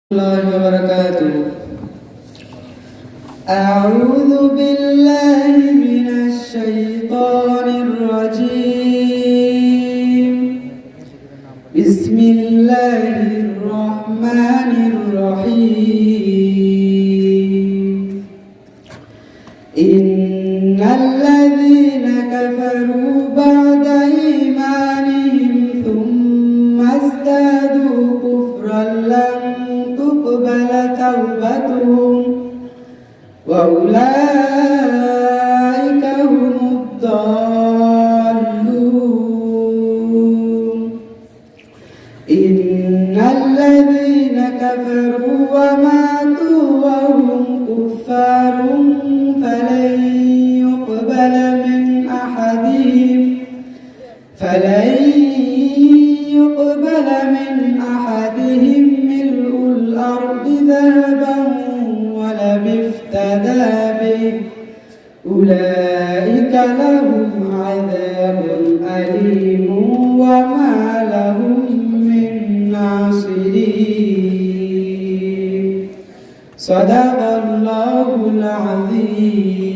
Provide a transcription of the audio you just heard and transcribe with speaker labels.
Speaker 1: الله وبركاته. أعوذ بالله من الشيطان الرجيم. بسم الله الرحمن الرحيم. إن الذين كفروا بعد إيمانهم ثم ازدادوا كفرا لن تقبل توبتهم وأولئك هم الضالون. إن الذين كفروا وماتوا وهم كفار فلن يقبل من أحدهم ملء الأرض ذهبا ولو افتدى به أولئك لهم عذاب أليم وما لهم من ناصرين. صدق الله العظيم.